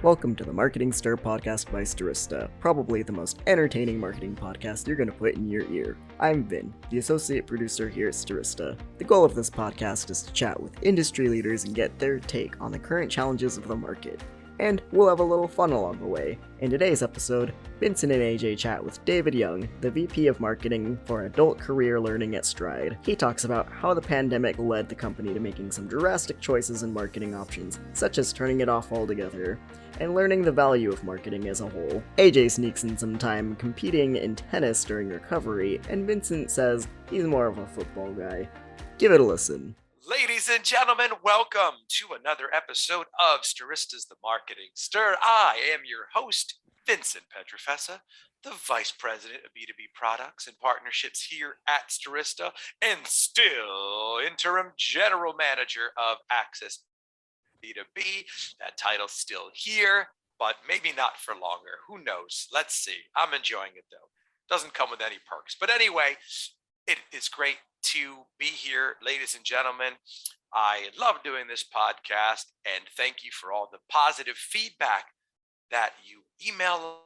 Welcome to the Marketing Stir podcast by Stirista, probably the most entertaining marketing podcast you're going to put in your ear. I'm Vin, the associate producer here at Stirista. The goal of this podcast is to chat with industry leaders and get their take on the current challenges of the market. And we'll have a little fun along the way. In today's episode, Vincent and Ajay chat with David Young, the VP of Marketing for Adult Career Learning at Stride. He talks about how the pandemic led the company to making some drastic choices in marketing options, such as turning it off altogether, and learning the value of marketing as a whole. AJ sneaks in some time competing in tennis during recovery, and Vincent says he's more of a football guy. Give it a listen. Ladies and gentlemen, welcome to another episode of Stirista's The Marketing Stir. I am your host, Vincent Petrofessa, the Vice President of B2B Products and Partnerships here at Stirista, and still Interim General Manager of Access B2B. That title's still here, but maybe not for longer. Who knows? Let's see. I'm enjoying it, though. Doesn't come with any perks. But anyway, it is great to be here, ladies and gentlemen. I love doing this podcast, and thank you for all the positive feedback that you email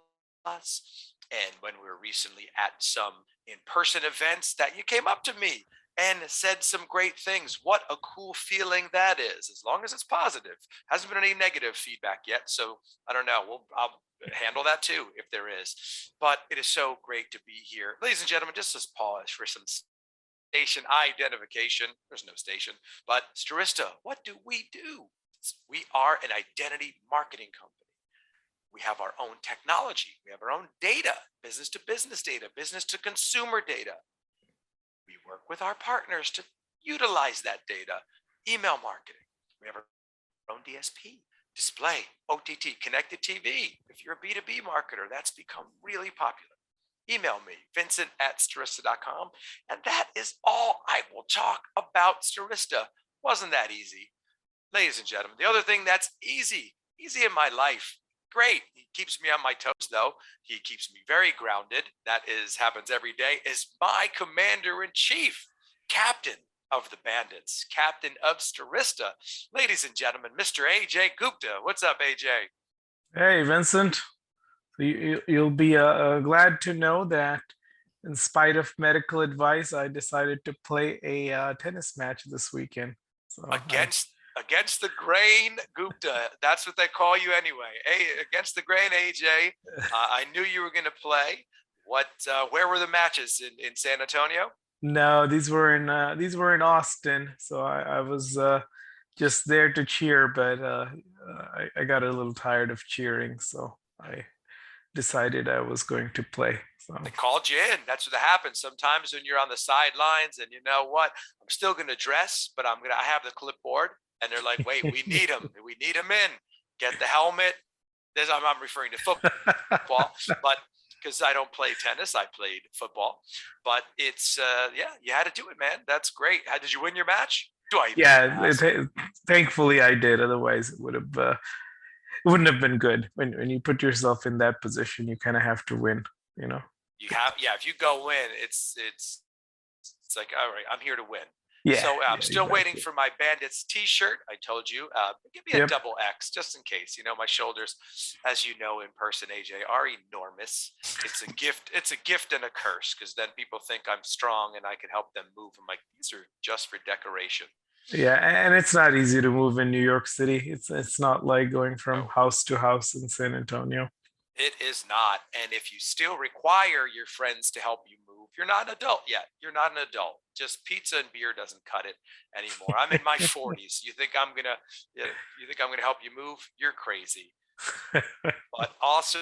us. And when we were recently at some in-person events, that you came up to me and said some great things. What a cool feeling that is, as long as it's positive. Hasn't been any negative feedback yet, so I don't know. I'll handle that too if there is. But it is so great to be here. Ladies and gentlemen, just let's pause for some station identification. There's no station, but Stirista, what do? We are an identity marketing company. We have our own technology. We have our own data, business to business data, business to consumer data. We work with our partners to utilize that data. Email marketing. We have our own DSP, display, OTT, connected TV. If you're a B2B marketer, that's become really popular. Email me, vincent@stirista.com, and that is all I will talk about Stirista. Wasn't that easy? Ladies and gentlemen, the other thing that's easy in my life, great, he keeps me on my toes though, he keeps me very grounded, happens every day, is my commander-in-chief, captain of the bandits, captain of Stirista. Ladies and gentlemen, Mr. Ajay Gupta. What's up, Ajay? Hey, Vincent. You'll be glad to know that in spite of medical advice, I decided to play a tennis match this weekend. So Against the grain, Gupta. That's what they call you anyway. Hey, against the grain, AJ. I knew you were going to play. Where were the matches in San Antonio? No, these were in Austin. So I was just there to cheer, but I got a little tired of cheering, so I decided I was going to play. So they called you in. That's what happens sometimes when you're on the sidelines, and you know what? I'm still going to dress, but I have the clipboard, and they're like, "Wait, we need him. We need him in. Get the helmet." I'm referring to football, but because I don't play tennis, I played football. But it's you had to do it, man. That's great. How did you win your match? Thankfully I did. Otherwise, it wouldn't have been good. When you put yourself in that position, you kind of have to win, you know. If you go in, it's like, all right, I'm here to win. Yeah. So I'm still waiting for my Bandits t-shirt. I told you, give me a double X just in case. You know, my shoulders, as you know, in person, AJ, are enormous. It's a gift. It's a gift and a curse, because then people think I'm strong and I can help them move. I'm like, these are just for decoration. Yeah, and it's not easy to move in New York City. It's not like going from house to house in San Antonio. It is not. And if you still require your friends to help you move, you're not an adult yet. You're not an adult. Just pizza and beer doesn't cut it anymore. I'm in my 40s. You think I'm gonna help you move? You're crazy. But also,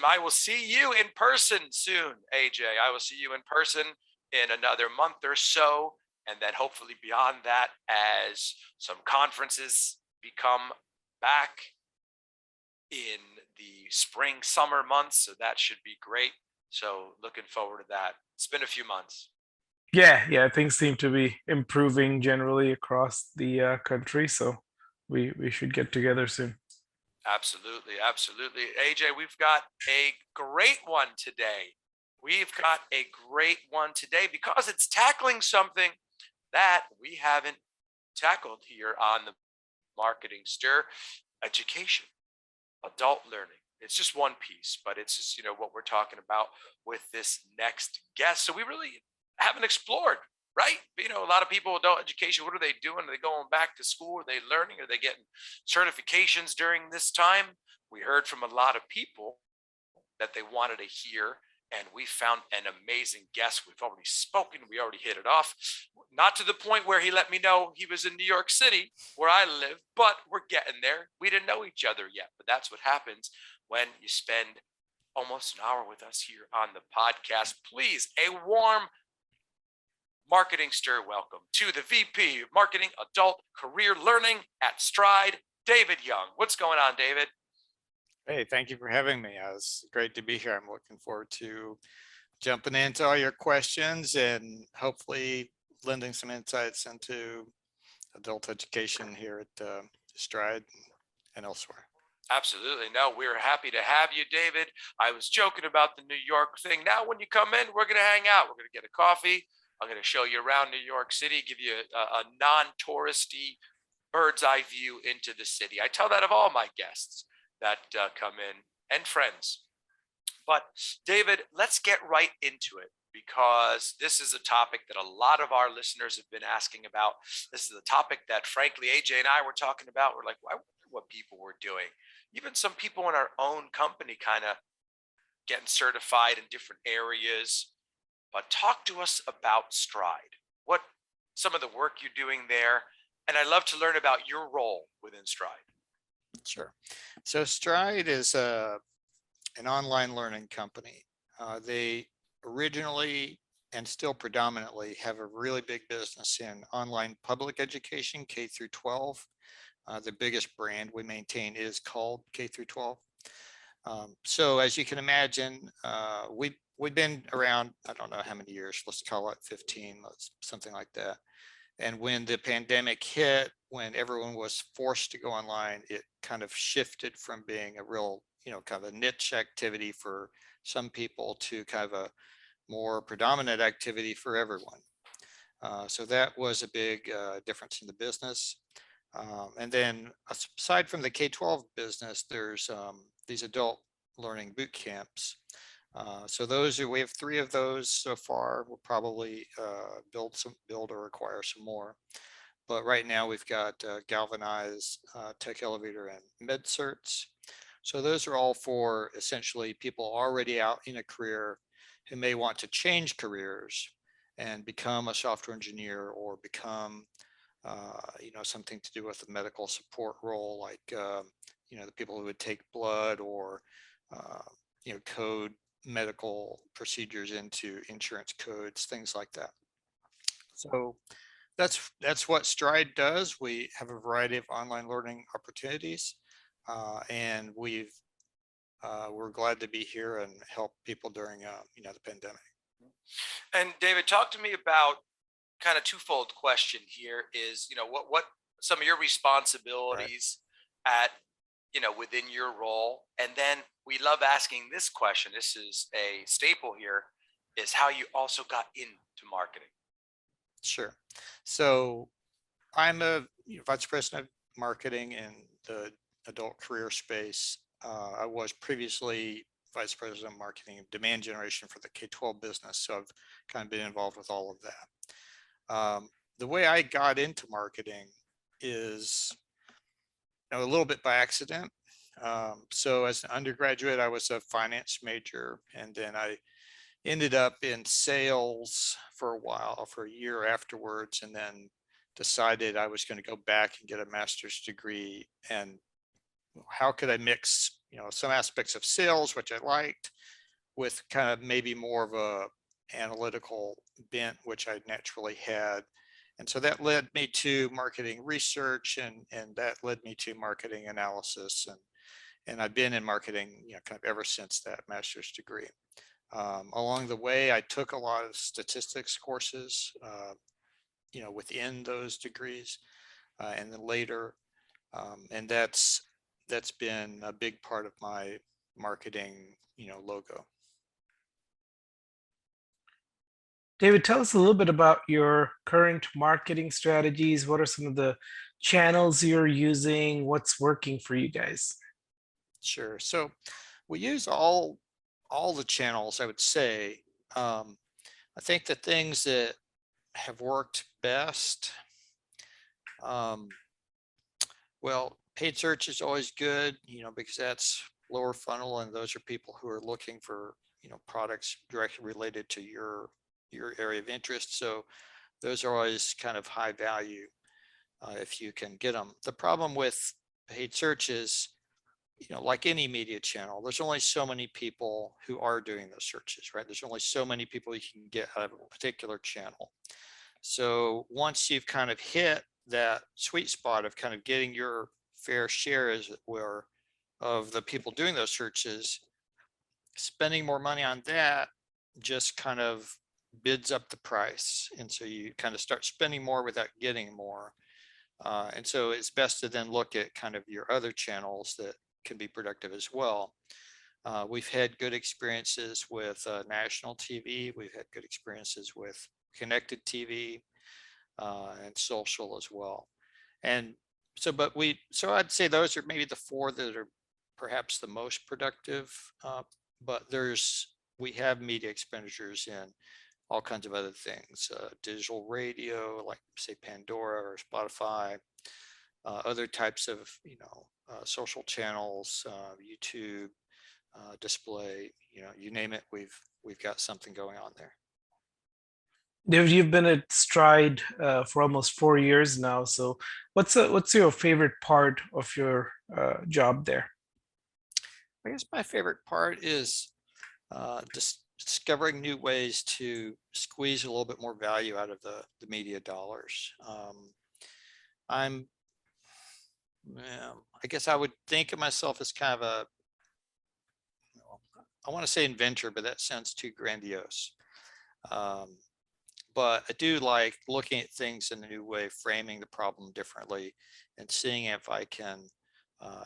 I will see you in person soon, AJ. I will see you in person in another month or so. And then hopefully beyond that, as some conferences become back in the spring, summer months. So that should be great. So looking forward to that. It's been a few months. Yeah, things seem to be improving generally across the country. So we should get together soon. Absolutely. AJ, we've got a great one today. Because it's tackling something that we haven't tackled here on the Marketing Stir: education. adult learning. It's just one piece, but it's just, what we're talking about with this next guest. So we really haven't explored, right? A lot of people, adult education, what are they doing? Are they going back to school? Are they learning? Are they getting certifications during this time? We heard from a lot of people that they wanted to hear, and we found an amazing guest. We've already spoken, we already hit it off. Not to the point where he let me know he was in New York City, where I live, but we're getting there. We didn't know each other yet, but that's what happens when you spend almost an hour with us here on the podcast. Please, a warm Marketing Stir welcome to the VP of Marketing Adult Career Learning at Stride, David Young. What's going on, David? Hey, thank you for having me. It's great to be here. I'm looking forward to jumping into all your questions and hopefully lending some insights into adult education here at Stride and elsewhere. Absolutely. No, we're happy to have you, David. I was joking about the New York thing. Now, when you come in, we're going to hang out. We're going to get a coffee. I'm going to show you around New York City, give you a non-touristy bird's eye view into the city. I tell that of all my guests that come in and friends. But David, let's get right into it, because this is a topic that a lot of our listeners have been asking about. This is a topic that, frankly, AJ and I were talking about. We're like, I wonder what people were doing. Even some people in our own company kind of getting certified in different areas. But talk to us about Stride. What some of the work you're doing there, and I'd love to learn about your role within Stride. Sure. So Stride is an online learning company. They originally and still predominantly have a really big business in online public education, K through 12. The biggest brand we maintain is called K through 12. So as you can imagine, we've been around, I don't know how many years, let's call it 15, something like that. And when the pandemic hit, when everyone was forced to go online, it kind of shifted from being a real, kind of a niche activity for some people to kind of a more predominant activity for everyone. So that was a big difference in the business. And then aside from the K-12 business, there's these adult learning boot camps. So we have 3 of those so far. We'll probably build or acquire some more. But right now we've got Galvanize, Tech Elevator, and MedCerts. So those are all for essentially people already out in a career who may want to change careers and become a software engineer or become, something to do with the medical support role, like, the people who would take blood or, code medical procedures into insurance codes, things like that. So that's what Stride does. We have a variety of online learning opportunities, and we're glad to be here and help people during the pandemic. And David, talk to me about kind of twofold question here is, what some of your responsibilities at within your role, and then we love asking this question. This is a staple here, is how you also got into marketing. Sure. So I'm a vice president of marketing in the adult career space. I was previously vice president of marketing and demand generation for the K-12 business. So I've kind of been involved with all of that. The way I got into marketing is a little bit by accident. So as an undergraduate, I was a finance major, and then I ended up in sales for a year afterwards, and then decided I was going to go back and get a master's degree. And how could I mix, some aspects of sales, which I liked, with kind of maybe more of a analytical bent, which I naturally had. And so that led me to marketing research, and that led me to marketing analysis. And I've been in marketing, kind of ever since that master's degree. Along the way, I took a lot of statistics courses, within those degrees, and then later, and that's been a big part of my marketing, logo. David, tell us a little bit about your current marketing strategies. What are some of the channels you're using? What's working for you guys? Sure. So we use all the channels, I would say. I think the things that have worked best, um, well, paid search is always good, because that's lower funnel, and those are people who are looking for, products directly related to your area of interest. So those are always kind of high value if you can get them. The problem with paid search is, like any media channel, there's only so many people who are doing those searches, right? There's only so many people you can get out of a particular channel. So once you've kind of hit that sweet spot of kind of getting your fair share, as it were, of the people doing those searches, spending more money on that just kind of bids up the price. And so you kind of start spending more without getting more. And so it's best to then look at kind of your other channels that can be productive as well. We've had good experiences with national TV. We've had good experiences with connected TV and social as well. And so, so I'd say those are maybe the four that are perhaps the most productive. But we have media expenditures in all kinds of other things, digital radio, like say Pandora or Spotify, other types of, social channels, YouTube, display, you name it, we've got something going on there. David, you've been at Stride for almost 4 years now. So what's your favorite part of your job there? I guess my favorite part is discovering new ways to squeeze a little bit more value out of the media dollars. I guess I would think of myself as kind of I want to say inventor, but that sounds too grandiose. But I do like looking at things in a new way, framing the problem differently, and seeing if I can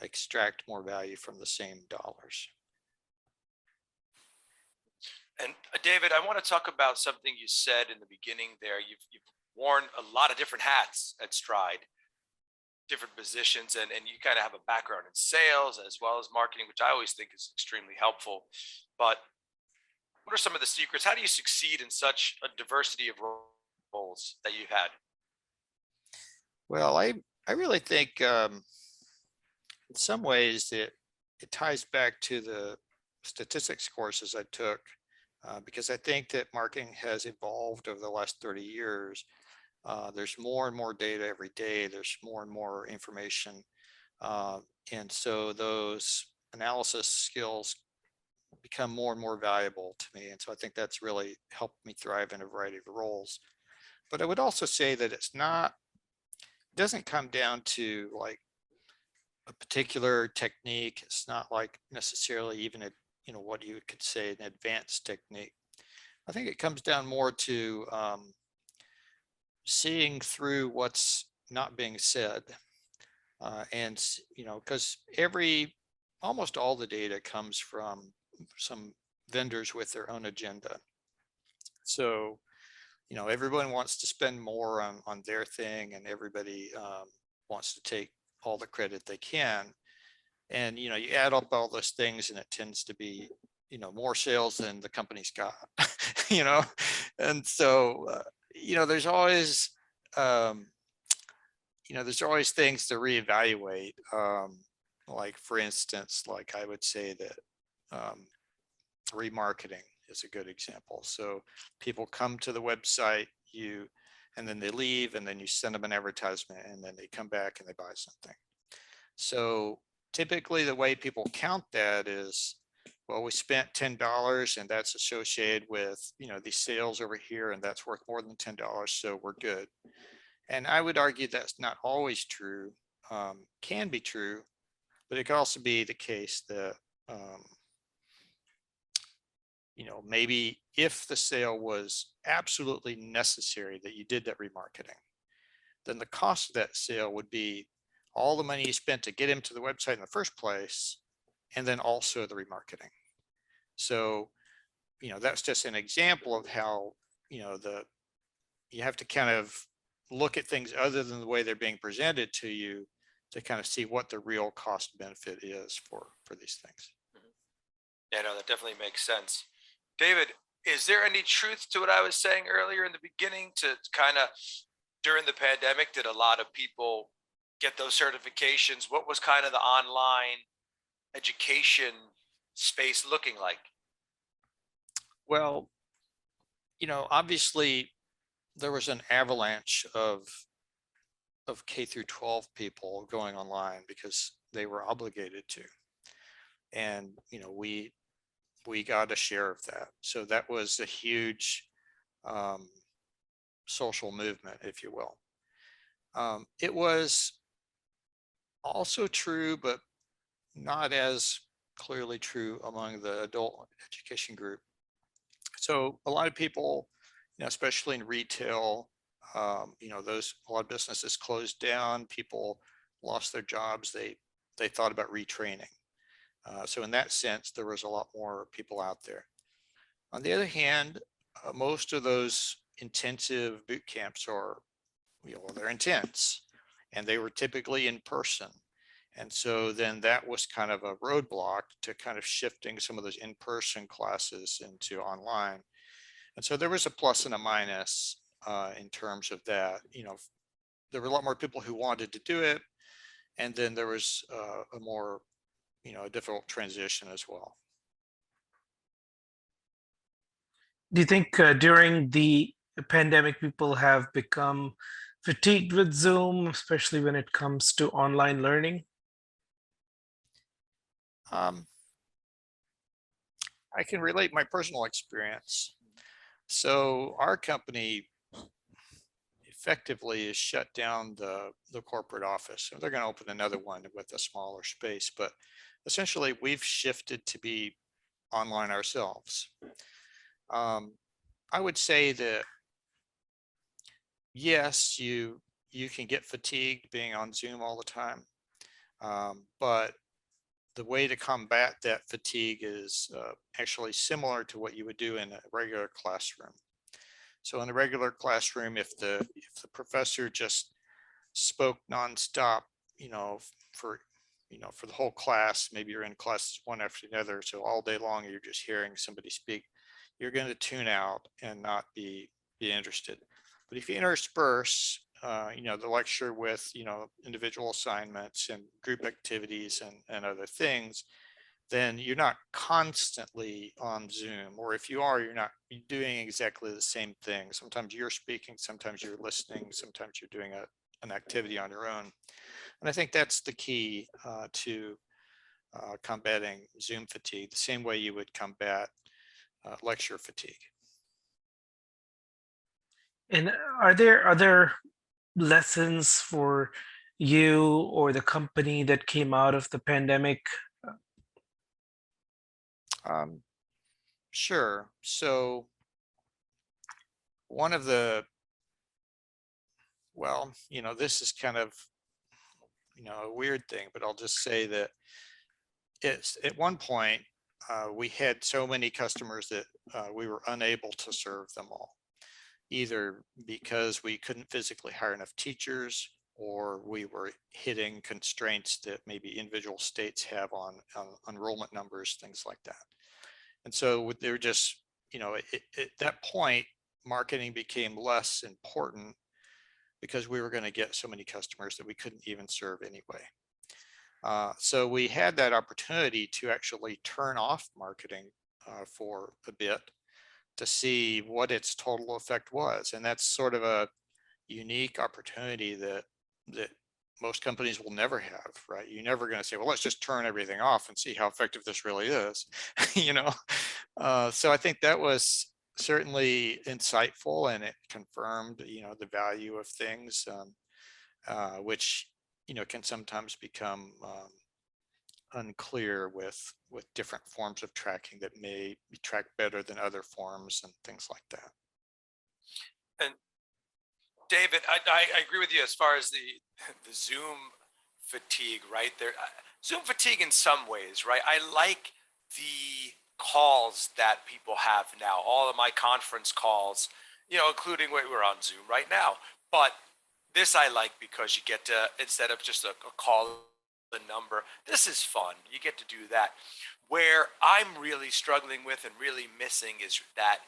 extract more value from the same dollars. And David, I want to talk about something you said in the beginning there. You've worn a lot of different hats at Stride, different positions, and you kind of have a background in sales as well as marketing, which I always think is extremely helpful. But what are some of the secrets? How do you succeed in such a diversity of roles that you've had? Well, I really think in some ways it ties back to the statistics courses I took, because I think that marketing has evolved over the last 30 years. There's more and more data every day. There's more and more information. And so those analysis skills become more and more valuable to me. And so I think that's really helped me thrive in a variety of roles. But I would also say that it doesn't come down to like a particular technique. It's not like necessarily even what you could say an advanced technique. I think it comes down more to seeing through what's not being said. And, because almost all the data comes from some vendors with their own agenda. So, everyone wants to spend more on their thing, and everybody wants to take all the credit they can. And, you add up all those things and it tends to be, more sales than the company's got, and so, there's always, there's always things to reevaluate. Like for instance, like I would say that remarketing is a good example. So people come to the website, and then they leave, and then you send them an advertisement, and then they come back and they buy something. So typically the way people count that is, well, we spent $10 and that's associated with, these sales over here, and that's worth more than $10. So we're good. And I would argue that's not always true, can be true, but it could also be the case that, maybe if the sale was absolutely necessary that you did that remarketing, then the cost of that sale would be all the money you spent to get him to the website in the first place, and then also the remarketing. So, that's just an example of how, you have to kind of look at things other than the way they're being presented to you kind of see what the real cost benefit is for these things. Yeah, no, that definitely makes sense. David, is there any truth to what I was saying earlier in the beginning to kind of during the pandemic, did a lot of people get those certifications? What was kind of the online education space looking like? Well, obviously there was an avalanche of K through 12 people going online because they were obligated to. And, we got a share of that. So that was a huge social movement, if you will. It was also true, but not as clearly true among the adult education group. So a lot of people, especially in retail, a lot of businesses closed down, people lost their jobs, they thought about retraining. So in that sense, there was a lot more people out there. On the other hand, most of those intensive boot camps are, they're intense, and they were typically in person. And so then that was kind of a roadblock to kind of shifting some of those in-person classes into online. And so there was a plus and a minus in terms of that. There were a lot more people who wanted to do it, and then there was a more, a difficult transition as well. Do you think during the pandemic, people have become fatigued with Zoom, especially when it comes to online learning? I can relate my personal experience. So our company effectively has shut down the corporate office. So they're going to open another one with a smaller space, but essentially we've shifted to be online ourselves. I would say that yes, you can get fatigued being on Zoom all the time, but the way to combat that fatigue is actually similar to what you would do in a regular classroom. So in a regular classroom, if the professor just spoke nonstop, for for the whole class, maybe you're in classes one after another, so all day long you're just hearing somebody speak, you're going to tune out and not be interested. But if you intersperse, the lecture with, individual assignments and group activities and other things, then you're not constantly on Zoom, or if you are, you're not doing exactly the same thing. Sometimes you're speaking, sometimes you're listening, sometimes you're doing an activity on your own. And I think that's the key to combating Zoom fatigue, the same way you would combat lecture fatigue. And are there other lessons for you or the company that came out of the pandemic? Sure. So one of the, well, this is kind of, a weird thing, but I'll just say that it's at one point, we had so many customers that we were unable to serve them all, either because we couldn't physically hire enough teachers, or we were hitting constraints that maybe individual states have on enrollment numbers, things like that. And so they were just, at that point, marketing became less important because we were going to get so many customers that we couldn't even serve anyway. So we had that opportunity to actually turn off marketing for a bit to see what its total effect was. And that's sort of a unique opportunity that most companies will never have, right? You're never going to say, well, let's just turn everything off and see how effective this really is, So I think that was certainly insightful, and it confirmed, the value of things, which, can sometimes become unclear with different forms of tracking that may be tracked better than other forms and things like that. And David, I agree with you as far as the Zoom fatigue, right? Zoom fatigue in some ways, right? I like the calls that people have now, all of my conference calls, including we're on Zoom right now. But This I like because you get to, instead of just a call the number, this is fun. You get to do that. Where I'm really struggling with and really missing is that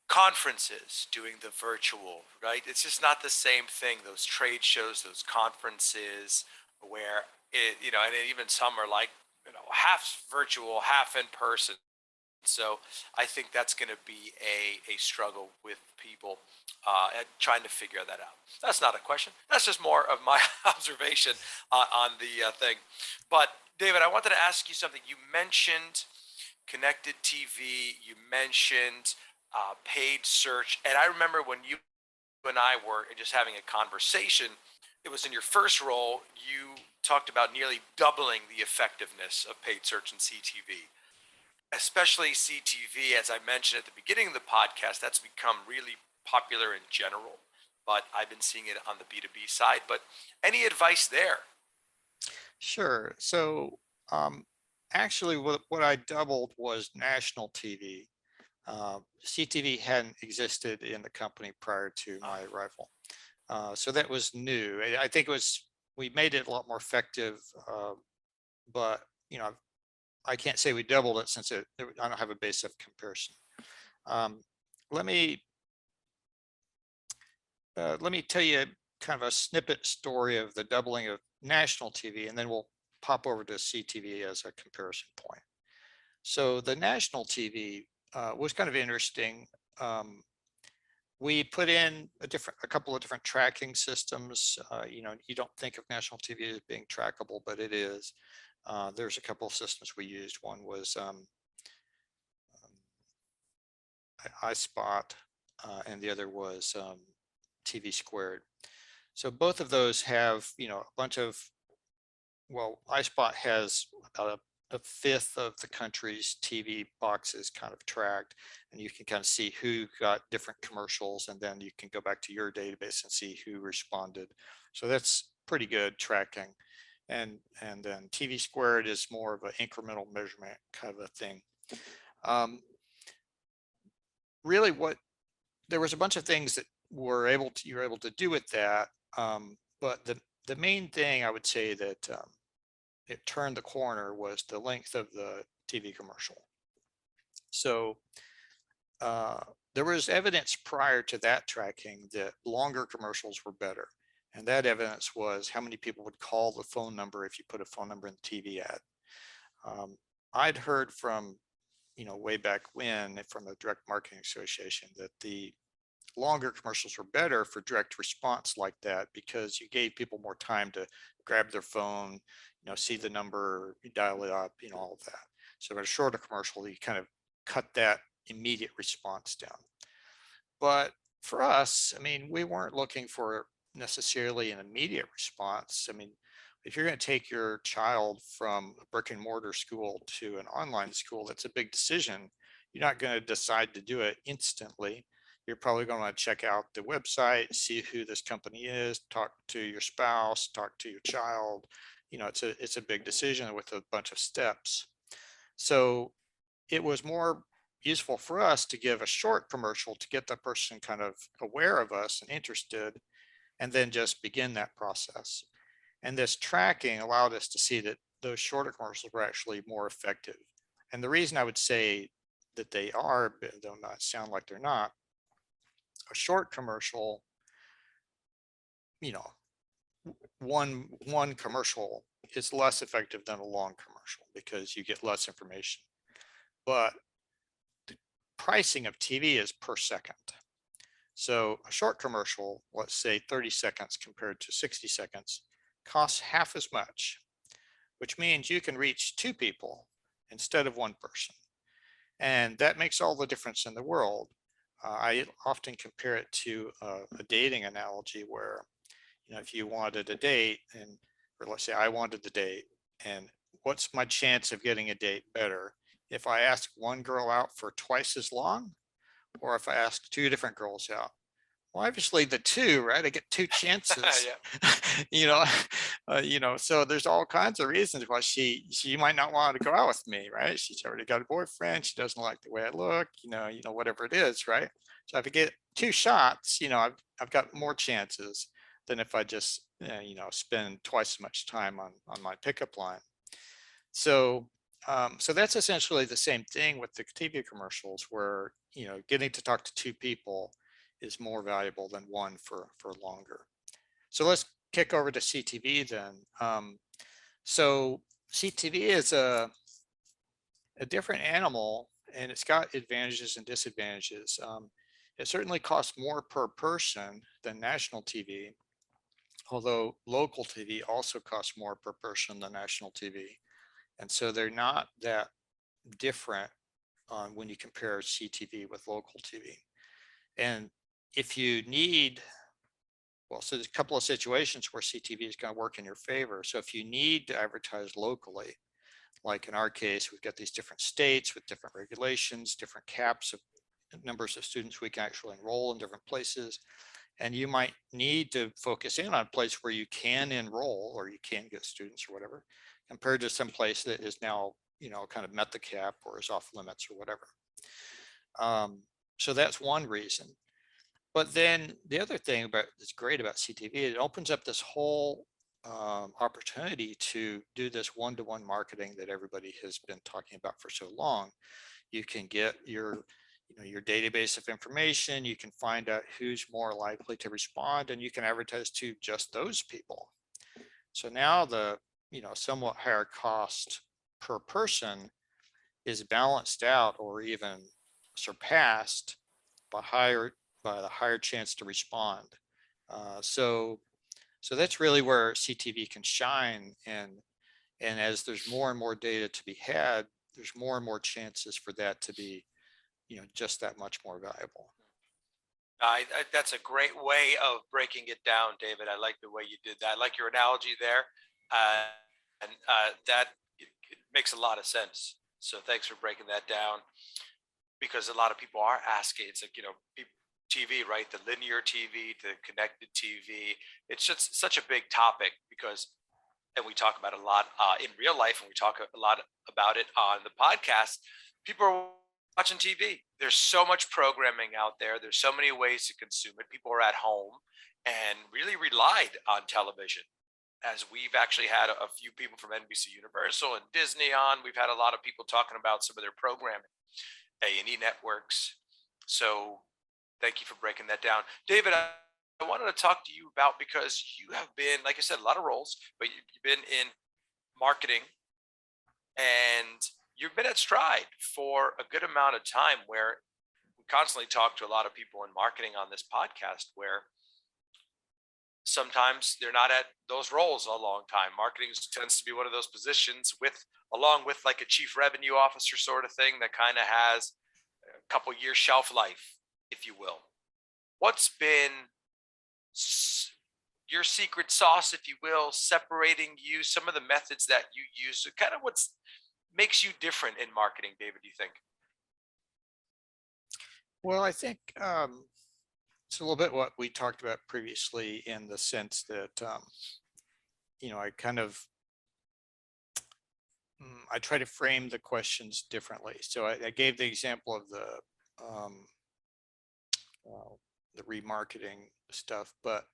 conferences, doing the virtual, right? It's just not the same thing. Those trade shows, those conferences where and even some are like, half virtual, half in person. So I think that's going to be a struggle with people and trying to figure that out. That's not a question. That's just more of my observation on the thing. But David, I wanted to ask you something. You mentioned connected TV. You mentioned paid search, and I remember when you and I were just having a conversation. It was in your first role. You talked about nearly doubling the effectiveness of paid search and CTV, especially CTV, as I mentioned at the beginning of the podcast. That's become really popular in general, but I've been seeing it on the B2B side. But any advice there? Sure. So actually, what I doubled was national TV. CTV hadn't existed in the company prior to my arrival. So that was new. I think we made it a lot more effective, but I can't say we doubled it since I don't have a base of comparison. Let me tell you kind of a snippet story of the doubling of national TV, and then we'll pop over to CTV as a comparison point. So the national TV was kind of interesting. We put in a couple of different tracking systems. You don't think of national TV as being trackable, but it is. There's a couple of systems we used. One was iSpot, and the other was TV Squared. So both of those have, a bunch of, iSpot has about a fifth of the country's TV boxes kind of tracked, and you can kind of see who got different commercials, and then you can go back to your database and see who responded. So that's pretty good tracking. And then TV Squared is more of an incremental measurement kind of a thing. Really, there was a bunch of things that you were able to do with that, but the main thing I would say that it turned the corner was the length of the TV commercial. So there was evidence prior to that tracking that longer commercials were better. And that evidence was how many people would call the phone number if you put a phone number in the TV ad. I'd heard from, way back when from the Direct Marketing Association that the longer commercials were better for direct response like that because you gave people more time to grab their phone, see the number, dial it up, all of that. So in a shorter commercial, you kind of cut that immediate response down. But for us, we weren't looking for necessarily an immediate response. If you're going to take your child from a brick and mortar school to an online school, that's a big decision. You're not going to decide to do it instantly. You're probably going to check out the website, see who this company is, talk to your spouse, talk to your child. It's a big decision with a bunch of steps. So it was more useful for us to give a short commercial to get the person kind of aware of us and interested, and then just begin that process. And this tracking allowed us to see that those shorter commercials were actually more effective. And the reason I would say that they are, though not sound like they're not, a short commercial, one commercial is less effective than a long commercial because you get less information. But the pricing of TV is per second. So a short commercial, let's say 30 seconds compared to 60 seconds, costs half as much, which means you can reach two people instead of one person. And that makes all the difference in the world. I often compare it to a dating analogy where, if you wanted a date, or let's say I wanted the date, and what's my chance of getting a date better? If I ask one girl out for twice as long, or if I ask two different girls out? Well, obviously the two, right? I get two chances. So there's all kinds of reasons why she might not want to go out with me, right? She's already got a boyfriend. She doesn't like the way I look, whatever it is, right? So if I get two shots, I've got more chances. than if I just, spend twice as much time on my pickup line. So, so that's essentially the same thing with the TV commercials, where, getting to talk to two people is more valuable than one for longer. So let's kick over to CTV then. So CTV is a different animal, and it's got advantages and disadvantages. It certainly costs more per person than national TV, although local TV also costs more per person than national TV. And so they're not that different when you compare CTV with local TV. And if you need, well, so there's a couple of situations where CTV is going to work in your favor. So if you need to advertise locally, like in our case, we've got these different states with different regulations, different caps of numbers of students we can actually enroll in different places. And you might need to focus in on a place where you can enroll or you can get students or whatever, compared to some place that is now, kind of met the cap or is off limits or whatever. So that's one reason. But then the other thing that's great about CTV, it opens up this whole opportunity to do this one-to-one marketing that everybody has been talking about for so long. You can get your database of information, you can find out who's more likely to respond, and you can advertise to just those people. So now the somewhat higher cost per person is balanced out or even surpassed by the higher chance to respond. So that's really where CTV can shine, and as there's more and more data to be had, there's more and more chances for that to be just that much more valuable. That's a great way of breaking it down, David. I like the way you did that. I like your analogy there, and that it makes a lot of sense. So thanks for breaking that down, because a lot of people are asking. It's like, TV, right? The linear TV, the connected TV. It's just such a big topic because, and we talk about it a lot in real life, and we talk a lot about it on the podcast. People are watching TV. There's so much programming out there. There's so many ways to consume it. People are at home and really relied on television. As we've actually had a few people from NBC Universal and Disney on, we've had a lot of people talking about some of their programming, A&E networks. So thank you for breaking that down. David, I wanted to talk to you about, because you have been, like I said, a lot of roles, but you've been in marketing, and you've been at Stride for a good amount of time, where we constantly talk to a lot of people in marketing on this podcast, where sometimes they're not at those roles a long time. Marketing tends to be one of those positions along with like a chief revenue officer sort of thing that kind of has a couple year shelf life, if you will. What's been your secret sauce, if you will, separating you, some of the methods that you use, so kind of what makes you different in marketing, David, do you think? Well, I think it's a little bit what we talked about previously, in the sense that, I kind of, I try to frame the questions differently. So I gave the example of the remarketing stuff, but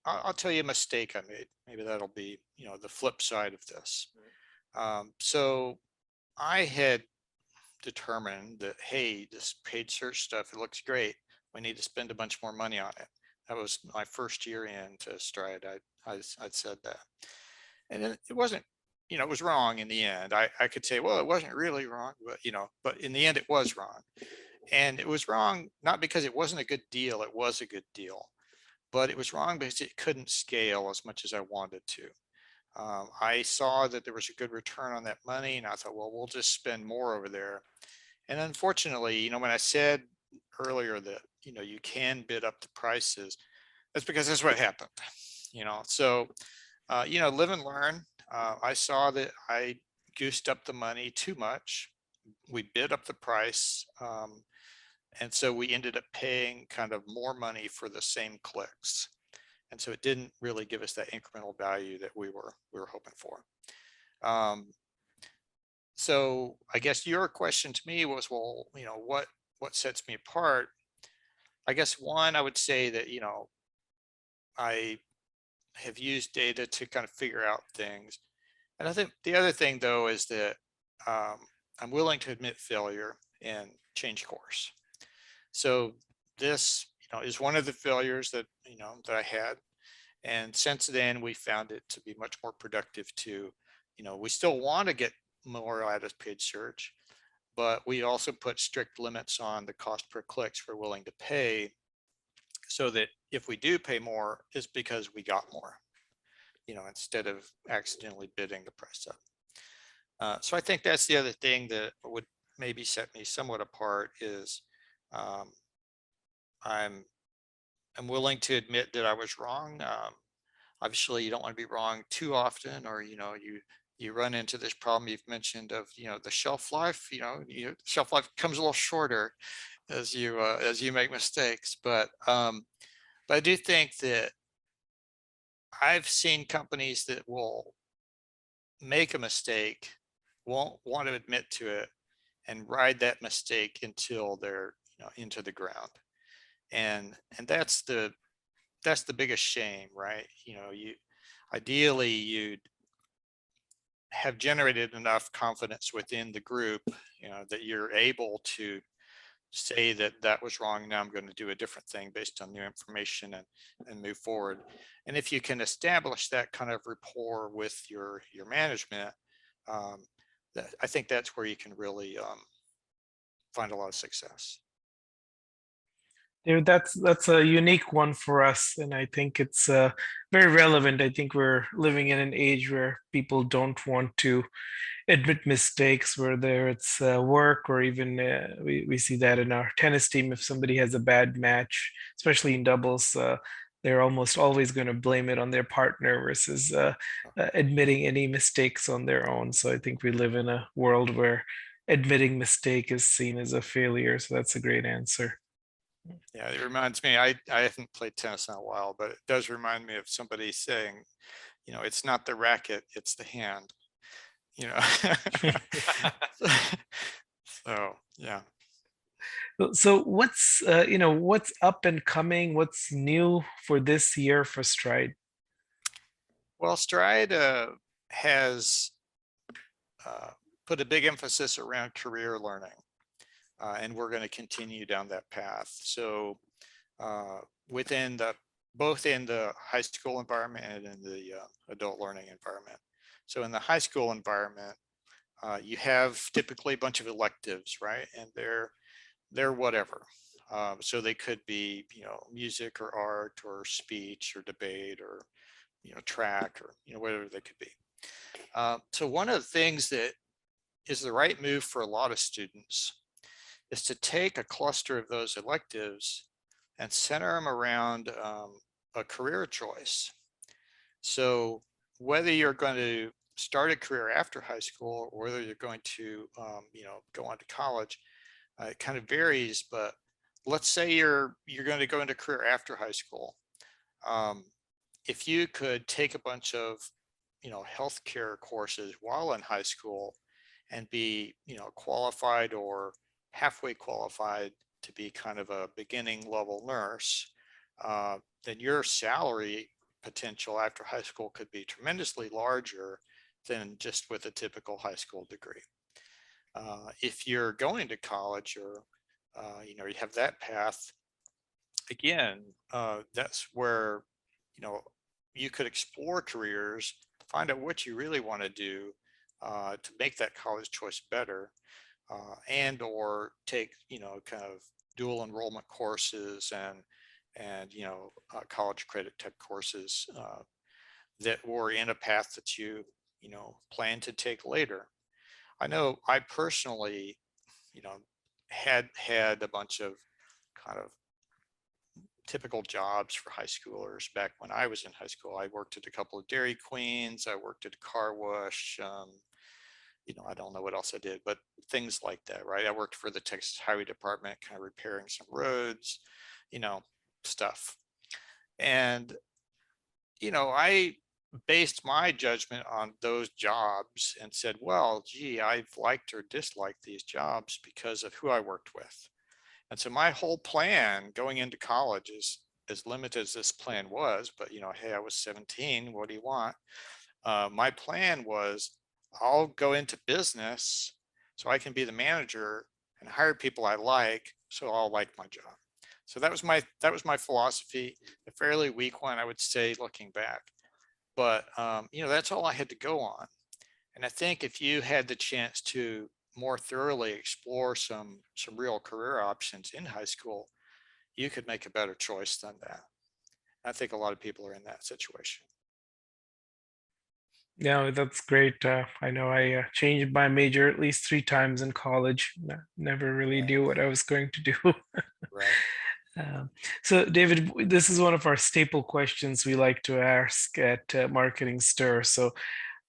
I'll tell you a mistake I made. Maybe that'll be, the flip side of this. So I had determined that, hey, this paid search stuff, it looks great. We need to spend a bunch more money on it. That was my first year into Stride. I'd said that. And then it wasn't, it was wrong in the end. I could say, well, it wasn't really wrong, but in the end it was wrong. And it was wrong, not because it wasn't a good deal, it was a good deal, but it was wrong because it couldn't scale as much as I wanted to. I saw that there was a good return on that money, and I thought, well, we'll just spend more over there. And unfortunately, when I said earlier that, you can bid up the prices, that's because that's what happened. So, live and learn. I saw that I goosed up the money too much. We bid up the price. And so we ended up paying kind of more money for the same clicks. And so it didn't really give us that incremental value that we were hoping for. So I guess your question to me was, well, what sets me apart? I guess one, I would say that, I have used data to kind of figure out things. And I think the other thing though is that I'm willing to admit failure and change course. So this, is one of the failures that, that I had. And since then, we found it to be much more productive to, we still want to get more out of paid search, but we also put strict limits on the cost per clicks we're willing to pay, so that if we do pay more, it's because we got more, instead of accidentally bidding the price up. So I think that's the other thing that would maybe set me somewhat apart is um, I'm willing to admit that I was wrong. Obviously, you don't want to be wrong too often, or you run into this problem you've mentioned of the shelf life. Shelf life comes a little shorter as you make mistakes. But I do think that I've seen companies that will make a mistake, won't want to admit to it, and ride that mistake until they're into the ground. And that's the biggest shame, right? You ideally you'd have generated enough confidence within the group, that you're able to say that that was wrong. Now I'm going to do a different thing based on new information and move forward. And if you can establish that kind of rapport with your management, um, I think that's where you can really find a lot of success. David, that's a unique one for us, and I think it's very relevant. I think we're living in an age where people don't want to admit mistakes, whether it's work or even we see that in our tennis team. If somebody has a bad match, especially in doubles, they're almost always going to blame it on their partner versus admitting any mistakes on their own. So I think we live in a world where admitting mistake is seen as a failure. So that's a great answer. Yeah, it reminds me, I haven't played tennis in a while, but it does remind me of somebody saying, it's not the racket, it's the hand, you know. So, yeah. So what's up and coming? What's new for this year for Stride? Well, Stride has put a big emphasis around career learning, and we're going to continue down that path. So within both in the high school environment and in the adult learning environment. So in the high school environment, you have typically a bunch of electives, right? And they're whatever. So they could be, music or art or speech or debate or, track or, whatever they could be. So one of the things that is the right move for a lot of students is to take a cluster of those electives and center them around a career choice. So whether you're going to start a career after high school or whether you're going to, go on to college, it kind of varies. But let's say you're going to go into career after high school. If you could take a bunch of, healthcare courses while in high school and be, qualified or halfway qualified to be kind of a beginning level nurse, then your salary potential after high school could be tremendously larger than just with a typical high school degree. If you're going to college or, you have that path, again, that's where, you could explore careers, find out what you really want to do to make that college choice better, and or take, kind of dual enrollment courses and college credit type courses that were in a path that you plan to take later. I know I personally, had a bunch of kind of typical jobs for high schoolers back when I was in high school. I worked at a couple of Dairy Queens. I worked at a car wash. I don't know what else I did, but things like that, right? I worked for the Texas Highway Department, kind of repairing some roads, stuff. And, I based my judgment on those jobs and said, well, gee, I've liked or disliked these jobs because of who I worked with. And so my whole plan going into college is as limited as this plan was, but hey, I was 17. What do you want? My plan was I'll go into business so I can be the manager and hire people I like, so I'll like my job. So that was my philosophy, a fairly weak one, I would say, looking back. But that's all I had to go on. And I think if you had the chance to more thoroughly explore some real career options in high school, you could make a better choice than that. I think a lot of people are in that situation. Yeah, that's great. I know I changed my major at least 3 times in college. Never really Right. knew what I was going to do. Right. So, David, this is one of our staple questions we like to ask at Marketing Stir. So,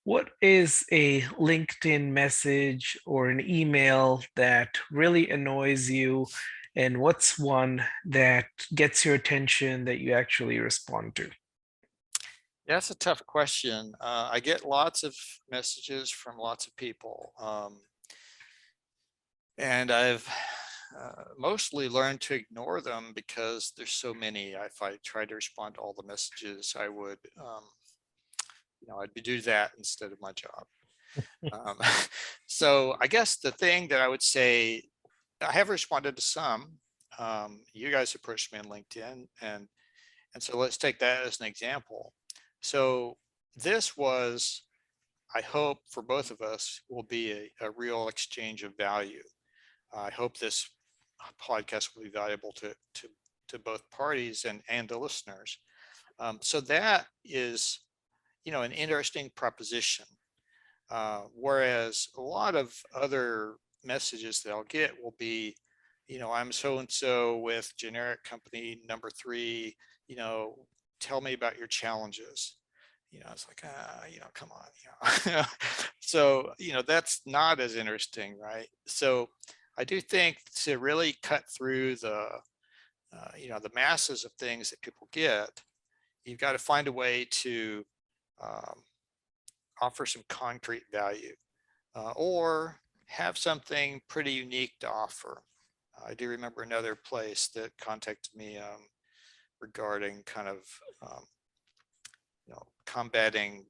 what is a LinkedIn message or an email that really annoys you? And what's one that gets your attention that you actually respond to? Yeah, that's a tough question. I get lots of messages from lots of people. And I've mostly learned to ignore them because there's so many. If I tried to respond to all the messages, I would, I'd do that instead of my job. So I guess the thing that I would say, I have responded to some. You guys approached me on LinkedIn, and so let's take that as an example. So this was, I hope for both of us, will be a real exchange of value. I hope this podcast will be valuable to both parties and the listeners. So that is, an interesting proposition. Whereas a lot of other messages that I'll get will be, I'm so-and-so with generic company number 3, tell me about your challenges. It's like, come on. So, that's not as interesting, right? So I do think to really cut through the masses of things that people get, you've got to find a way to offer some concrete value, or have something pretty unique to offer. I do remember another place that contacted me regarding kind of combating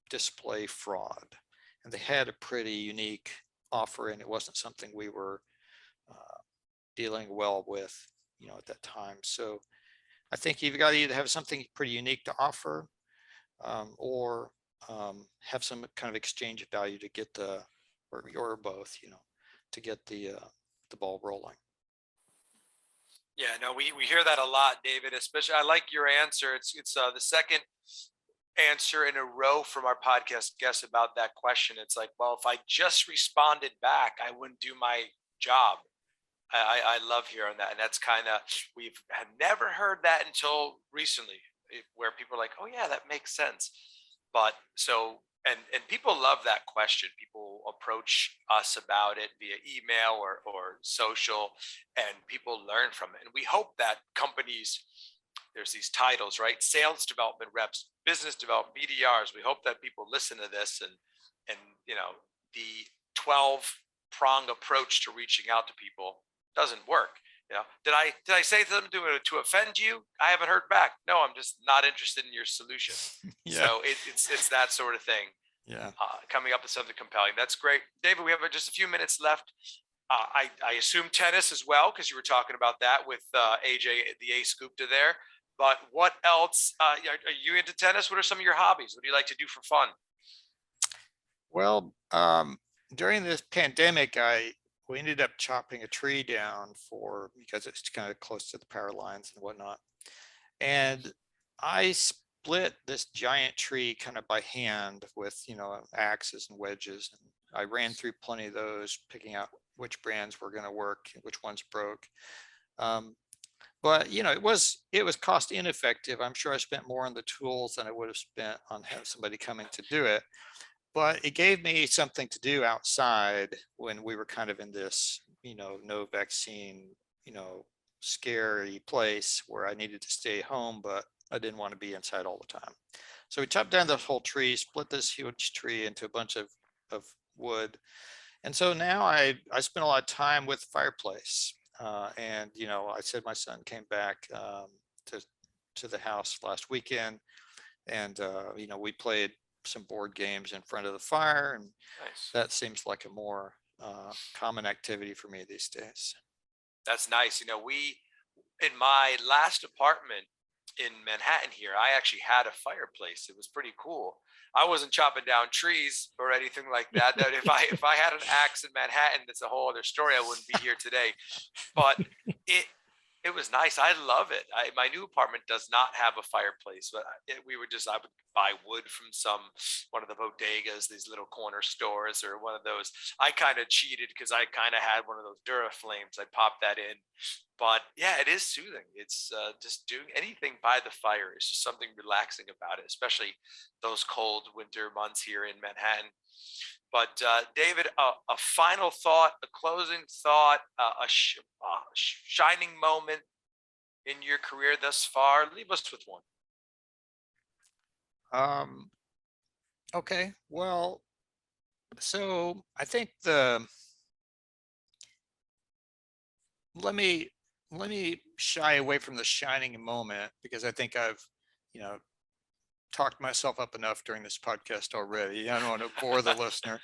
display fraud, and they had a pretty unique offer, and it wasn't something we were dealing well with, at that time. So I think you've got to either have something pretty unique to offer, or have some kind of exchange of value to get or both, to get the ball rolling. Yeah, no, we hear that a lot, David. Especially, I like your answer. It's the second answer in a row from our podcast guests about that question. It's like, well, if I just responded back, I wouldn't do my job. I love hearing that, and that's kind of, we've had never heard that until recently, where people are like, oh yeah, that makes sense. But so, and people love that question. People approach us about it via email or social, and people learn from it. And we hope that companies, there's these titles, right? Sales development reps, business development, BDRs. We hope that people listen to this and the 12 prong approach to reaching out to people doesn't work. Did I say something to offend you? I haven't heard back. No, I'm just not interested in your solution. Yeah. So it's that sort of thing. Yeah. Coming up with something compelling. That's great, David. We have just a few minutes left. I assume tennis as well, because you were talking about that with AJ, the A Scoopta there. But what else? Are you into tennis? What are some of your hobbies? What do you like to do for fun? Well, during this pandemic, we ended up chopping a tree down because it's kind of close to the power lines and whatnot. And I split this giant tree kind of by hand with, axes and wedges. And I ran through plenty of those, picking out which brands were going to work, which ones broke. But it was cost ineffective. I'm sure I spent more on the tools than I would have spent on having somebody coming to do it. But it gave me something to do outside when we were kind of in this, no vaccine, scary place where I needed to stay home, but I didn't want to be inside all the time. So we chopped down this whole tree, split this huge tree into a bunch of wood. And so now I spend a lot of time with the fireplace. And, I said my son came back to to the house last weekend, and we played some board games in front of the fire, and Nice. that seems like a more common activity for me these days. That's nice. We in my last apartment in Manhattan here, I actually had a fireplace. It was pretty cool. I wasn't chopping down trees or anything like that. That if I had an axe in Manhattan, that's a whole other story. I wouldn't be here today. But it was nice. I love it. My new apartment does not have a fireplace, but I would buy wood from one of the bodegas, these little corner stores, or one of those. I kind of cheated because I kind of had one of those Duraflames. I popped that in, but yeah, it is soothing. It's just doing anything by the fire is just something relaxing about it, especially those cold winter months here in Manhattan. But David, a final thought, a closing thought, a shining moment in your career thus far. Leave us with one. Okay, well, so I think let me shy away from the shining moment, because I think I've talked myself up enough during this podcast already. I don't want to bore the listener,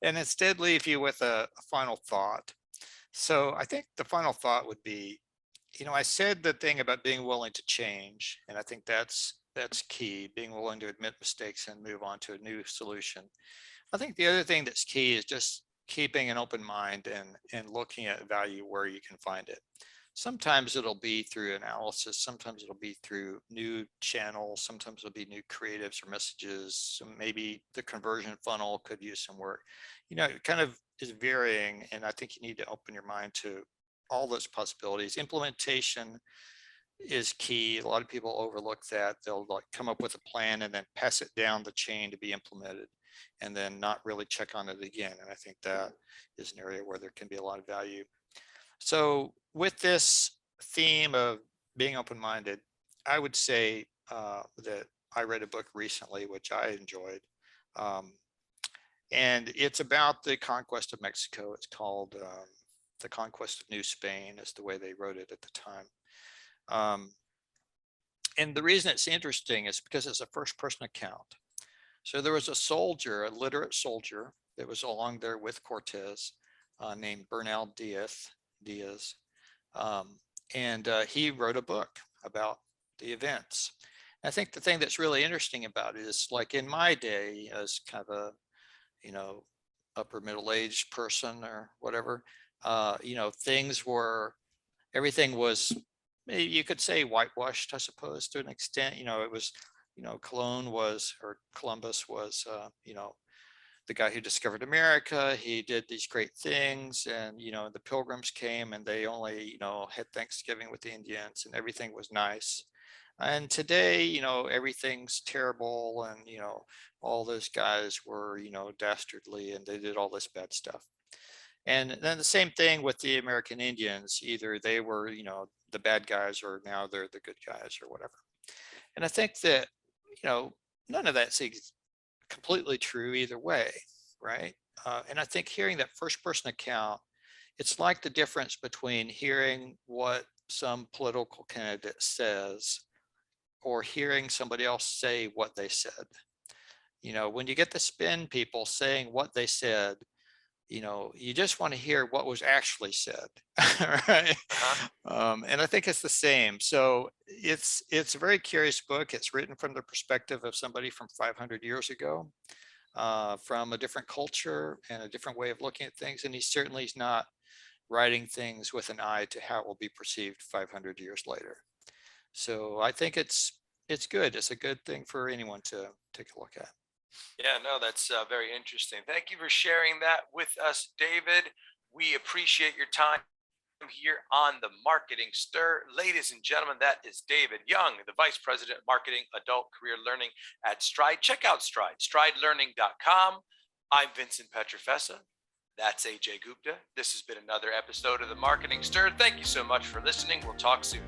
and instead leave you with a final thought. So I think the final thought would be, I said the thing about being willing to change, and I think that's key, being willing to admit mistakes and move on to a new solution. I think the other thing that's key is just keeping an open mind and looking at value where you can find it. Sometimes it'll be through analysis, sometimes it'll be through new channels, sometimes it'll be new creatives or messages. So maybe the conversion funnel could use some work. It kind of is varying, and I think you need to open your mind to all those possibilities. Implementation is key. A lot of people overlook that. They'll come up with a plan and then pass it down the chain to be implemented, and then not really check on it again. And I think that is an area where there can be a lot of value. So with this theme of being open-minded, I would say that I read a book recently, which I enjoyed. And it's about the conquest of Mexico. It's called The Conquest of New Spain, is the way they wrote it at the time. And the reason it's interesting is because it's a first-person account. So there was a soldier, a literate soldier, that was along there with Cortez, named Bernal Diaz. And he wrote a book about the events. And I think the thing that's really interesting about it is, like in my day, as kind of a upper middle-aged person or whatever, everything was, you could say, whitewashed, I suppose, to an extent. It was, Columbus was, the guy who discovered America. He did these great things, and the Pilgrims came, and they only had Thanksgiving with the Indians, and everything was nice. And today, everything's terrible, and all those guys were dastardly, and they did all this bad stuff. And then the same thing with the American Indians. Either they were the bad guys, or now they're the good guys, or whatever. And I think that none of that's completely true either way, right? And I think hearing that first person account, it's like the difference between hearing what some political candidate says or hearing somebody else say what they said. When you get the spin people saying what they said, you just want to hear what was actually said, right? And I think it's the same. So it's a very curious book. It's written from the perspective of somebody from 500 years ago, from a different culture and a different way of looking at things. And he certainly is not writing things with an eye to how it will be perceived 500 years later. So I think it's good. It's a good thing for anyone to take a look at. Yeah, no, that's very interesting. Thank you for sharing that with us, David. We appreciate your time here on the Marketing Stir. Ladies and gentlemen, that is David Young, the Vice President of Marketing Adult Career Learning at Stride. Check out Stride, stridelearning.com. I'm Vincent Petrofessa. That's Ajay Gupta. This has been another episode of the Marketing Stir. Thank you so much for listening. We'll talk soon.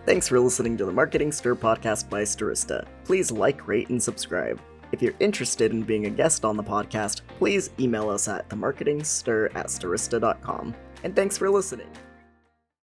Thanks for listening to the Marketing Stir podcast by Stirista. Please like, rate, and subscribe. If you're interested in being a guest on the podcast, please email us at themarketingstir@stirista.com. And thanks for listening.